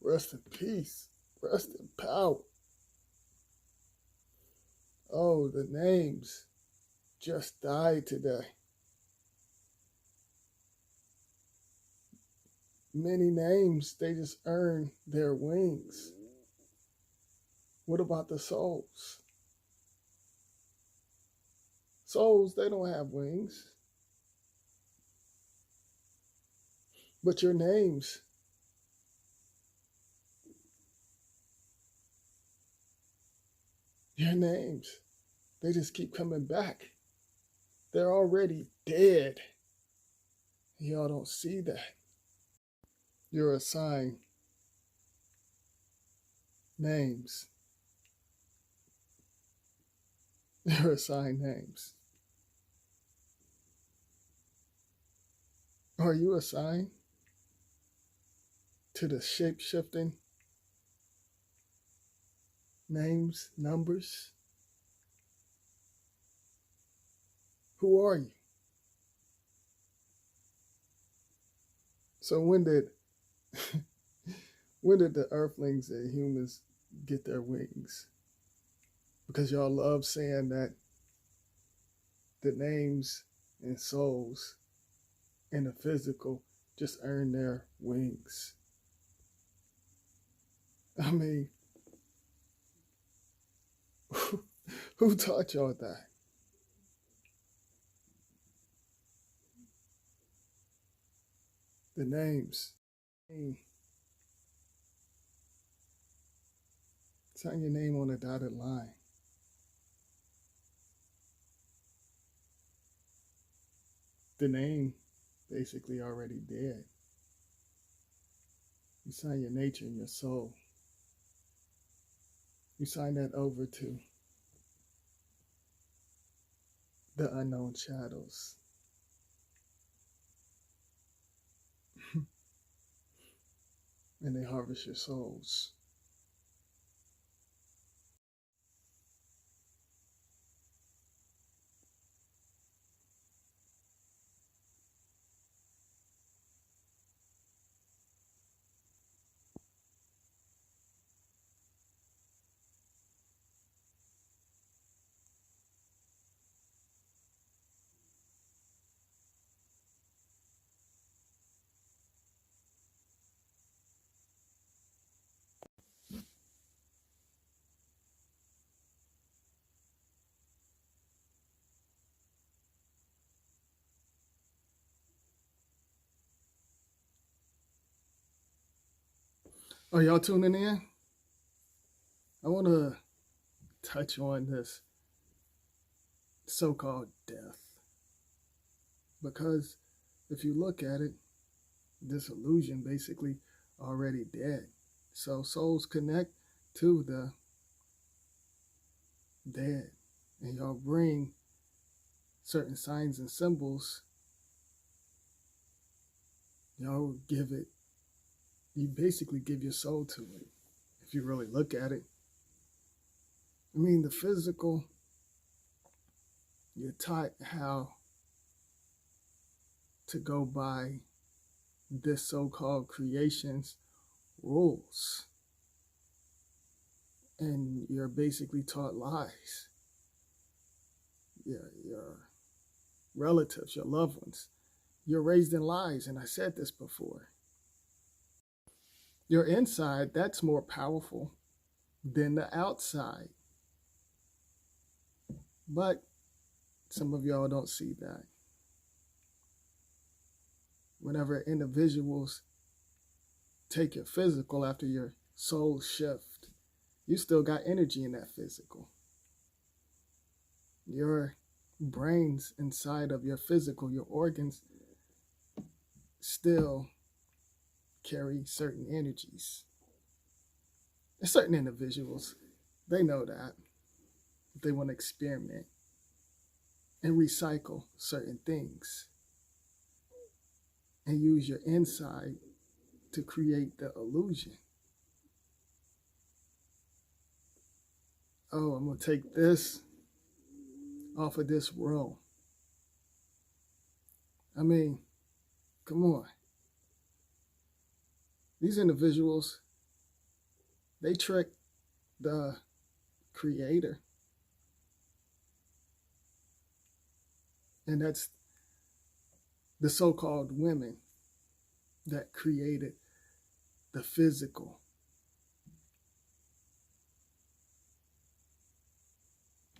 Rest in peace. Rest in power. Oh, the names just died today. Many names, they just earn their wings. What about the souls? Souls, they don't have wings. But your names, they just keep coming back. They're already dead. Y'all don't see that. You're assigned names. You're assigned names. Are you assigned to the shape-shifting names, numbers? Who are you? So when did the earthlings and humans get their wings? Because y'all love saying that the names and souls and the physical just earn their wings. I mean, who taught y'all that? The names. Sign your name on a dotted line. The name basically already dead. You sign your nature and your soul. You sign that over to the unknown shadows. And they harvest your souls. Are y'all tuning in? I want to touch on this so-called death. Because if you look at it, this illusion basically already dead. So souls connect to the dead. And y'all bring certain signs and symbols. Y'all give it, you basically give your soul to it. If you really look at it. I mean, the physical, you're taught how to go by this so-called creation's rules. And you're basically taught lies. Your relatives, your loved ones, you're raised in lies. And I said this before. Your inside, that's more powerful than the outside. But some of y'all don't see that. Whenever individuals take your physical after your soul shift, you still got energy in that physical. Your brains inside of your physical, your organs, still carry certain energies. And certain individuals, they know that. They want to experiment and recycle certain things and use your inside to create the illusion. Oh, I'm going to take this off of this row. I mean, come on. These individuals, They trick the creator. And that's the so-called women that created the physical.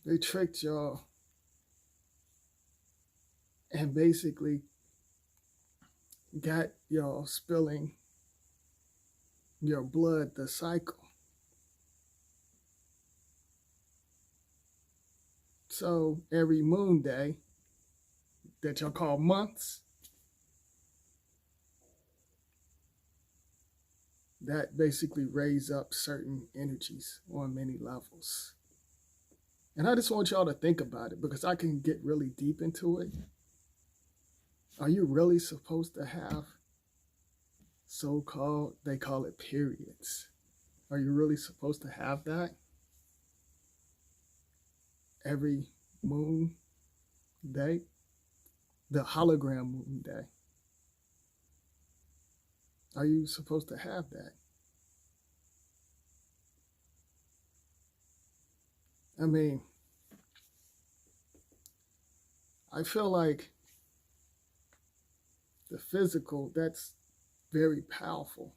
They tricked y'all and basically got y'all spilling your blood, the cycle. So every moon day that y'all call months, that basically raise up certain energies on many levels. And I just want y'all to think about it, because I can get really deep into it. Are you really supposed to have so-called, they call it periods? Are you really supposed to have that every moon day? The hologram moon day. Are you supposed to have that? I mean, I feel like the physical, that's very powerful.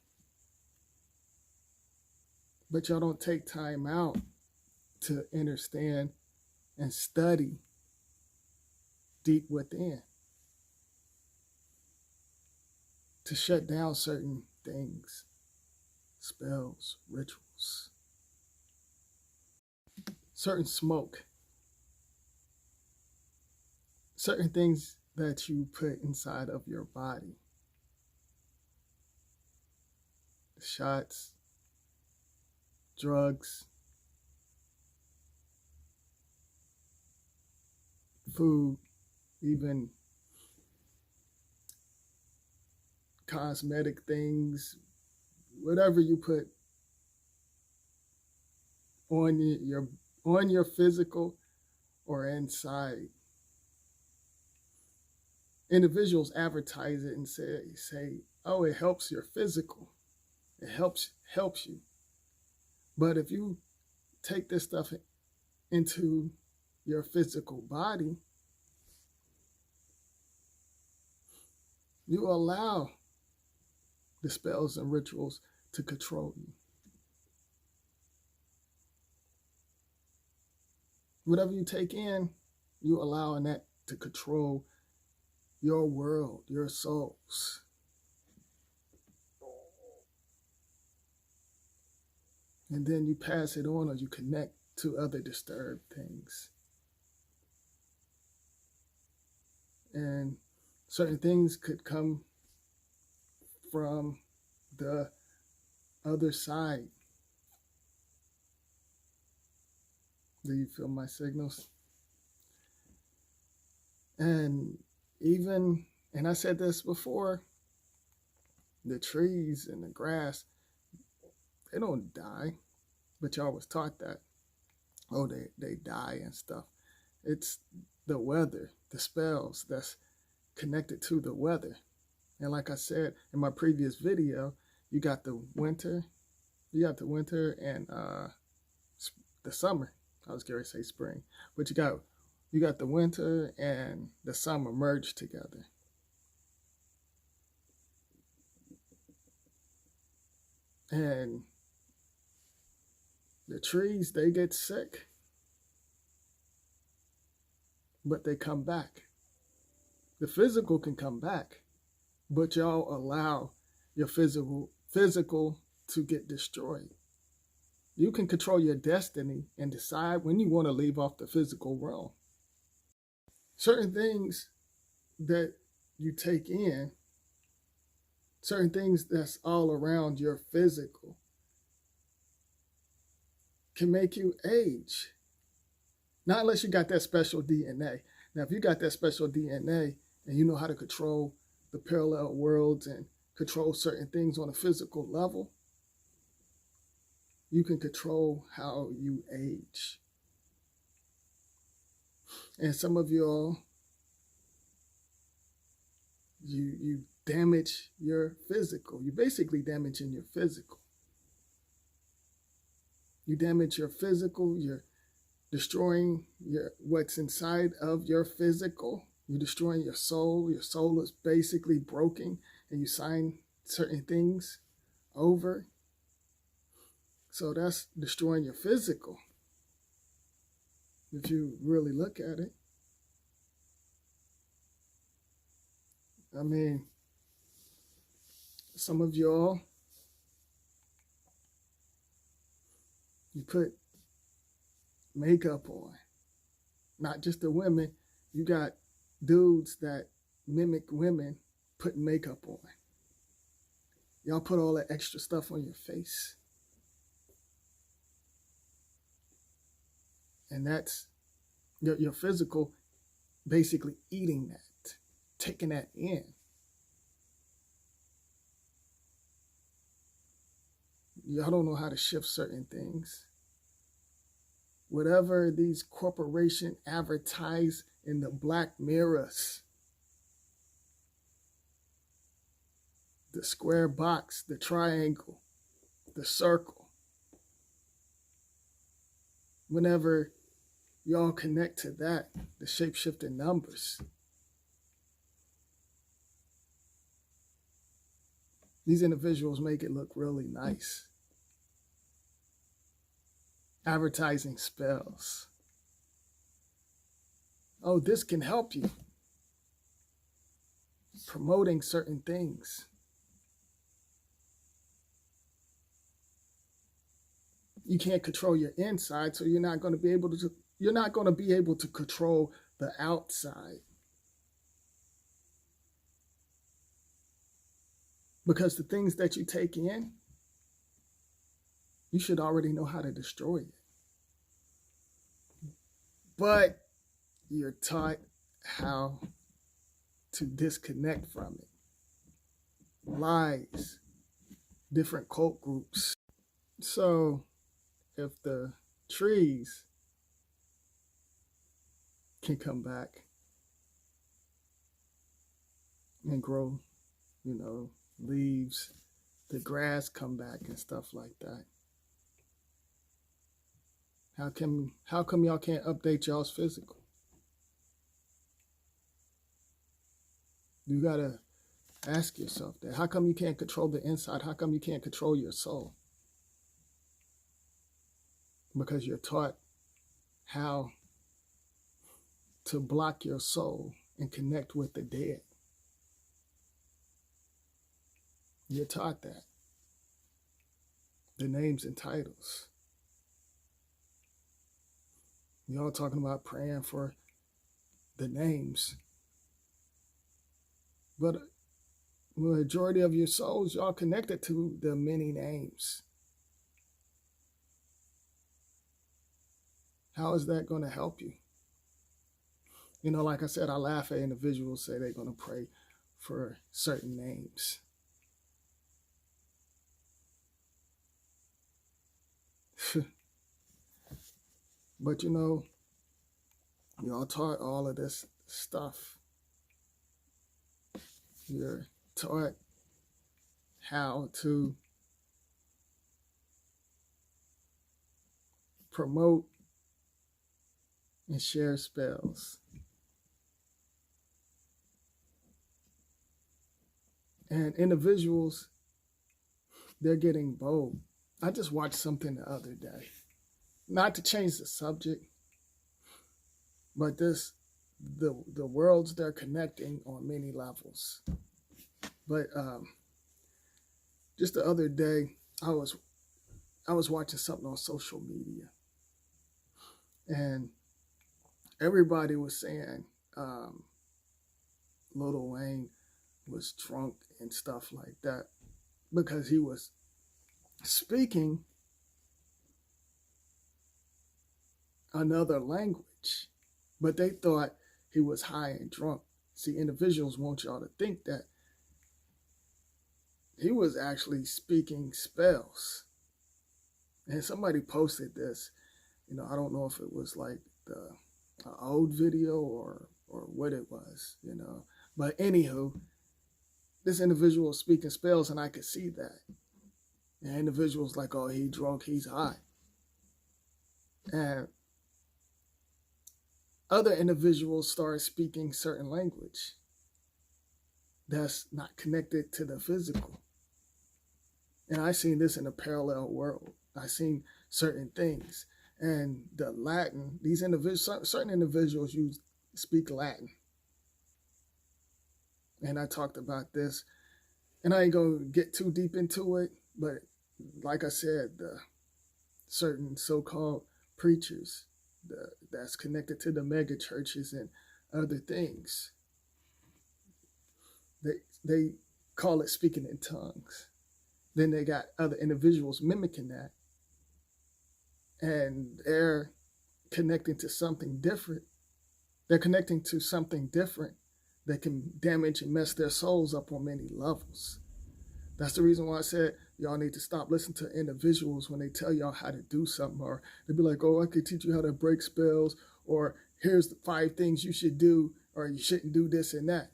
But y'all don't take time out to understand and study deep within, to shut down certain things, spells, rituals, certain smoke, certain things that you put inside of your body. Shots, drugs, food, even cosmetic things, whatever you put on your physical or inside. Individuals advertise it and say, oh, it helps your physical. It helps you. But if you take this stuff into your physical body, you allow the spells and rituals to control you. Whatever you take in, you allowing that to control your world, your souls. And then you pass it on, or you connect to other disturbed things. And certain things could come from the other side. Do you feel my signals? And even, and I said this before, the trees and the grass, they don't die, but y'all was taught that. Oh, they die and stuff. It's the weather, the spells that's connected to the weather. And like I said in my previous video, you got the winter and the summer. I was going to say spring, but you got the winter and the summer merged together. And the trees, they get sick, but they come back. The physical can come back, but y'all allow your physical to get destroyed. You can control your destiny and decide when you want to leave off the physical realm. Certain things that you take in, certain things that's all around your physical, can make you age. Not unless you got that special DNA. Now, if you got that special DNA and you know how to control the parallel worlds and control certain things on a physical level, you can control how you age. And some of y'all, you damage your physical. You're basically damaging your physical. You damage your physical, you're destroying what's inside of your physical. You're destroying your soul. Your soul is basically broken, and you sign certain things over. So that's destroying your physical, if you really look at it. I mean, some of y'all, you put makeup on. Not just the women. You got dudes that mimic women putting makeup on. Y'all put all that extra stuff on your face. And that's your physical basically eating that, taking that in. Y'all don't know how to shift certain things. Whatever these corporations advertise in the black mirrors, the square box, the triangle, the circle, whenever y'all connect to that, the shape-shifting numbers, these individuals make it look really nice. Advertising spells. Oh, this can help you. Promoting certain things. You can't control your inside, so you're not going to be able to control the outside. Because the things that you take in, you should already know how to destroy it. But you're taught how to disconnect from it. Lies, different cult groups. So if the trees can come back and grow, leaves, the grass come back and stuff like that, how come y'all can't update y'all's physical? You gotta ask yourself that. How come you can't control the inside? How come you can't control your soul? Because you're taught how to block your soul and connect with the dead. You're taught that. The names and titles. Y'all talking about praying for the names. But the majority of your souls, y'all connected to the many names. How is that going to help you? Like I said, I laugh at individuals say they're going to pray for certain names. But y'all taught all of this stuff. You're taught how to promote and share spells. And individuals, they're getting bold. I just watched something the other day. Not to change the subject, but the worlds they're connecting on many levels. But just the other day, I was watching something on social media, and everybody was saying Lil Wayne was drunk and stuff like that because he was speaking another language, but they thought he was high and drunk. See, individuals want y'all to think that he was actually speaking spells. And somebody posted this. I don't know if it was like the old video or what it was, But anywho, this individual was speaking spells, and I could see that. And individuals like, oh, he drunk, he's high. And other individuals start speaking certain language that's not connected to the physical. And I seen this in a parallel world. I seen certain things. And the Latin, these individuals, certain individuals speak Latin. And I talked about this. And I ain't gonna get too deep into it, but like I said, the certain so-called preachers that's connected to the mega churches and other things, they call it speaking in tongues. Then they got other individuals mimicking that, and they're connecting to something different. They're connecting to something different that can damage and mess their souls up on many levels. That's the reason why I said y'all need to stop listening to individuals when they tell y'all how to do something, or they be like, oh, I could teach you how to break spells, or here's the 5 things you should do, or you shouldn't do this and that.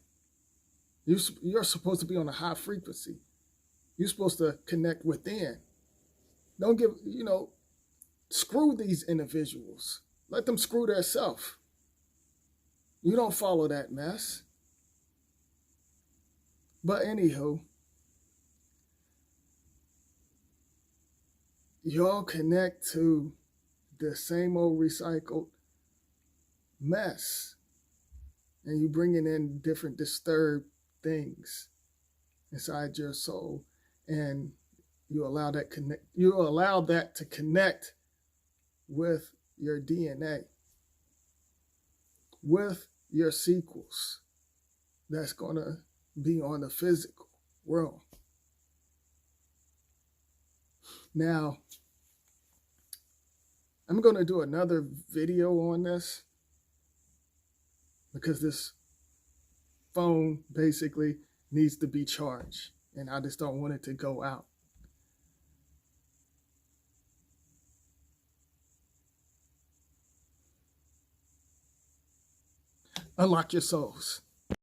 You're supposed to be on a high frequency. You're supposed to connect within. Don't screw these individuals. Let them screw themselves. You don't follow that mess. But anywho, y'all connect to the same old recycled mess. And you bringing in different disturbed things inside your soul. And you allow that to connect with your DNA, with your sequels that's going to be on the physical realm. Now, I'm going to do another video on this because this phone basically needs to be charged, and I just don't want it to go out. Unlock your souls.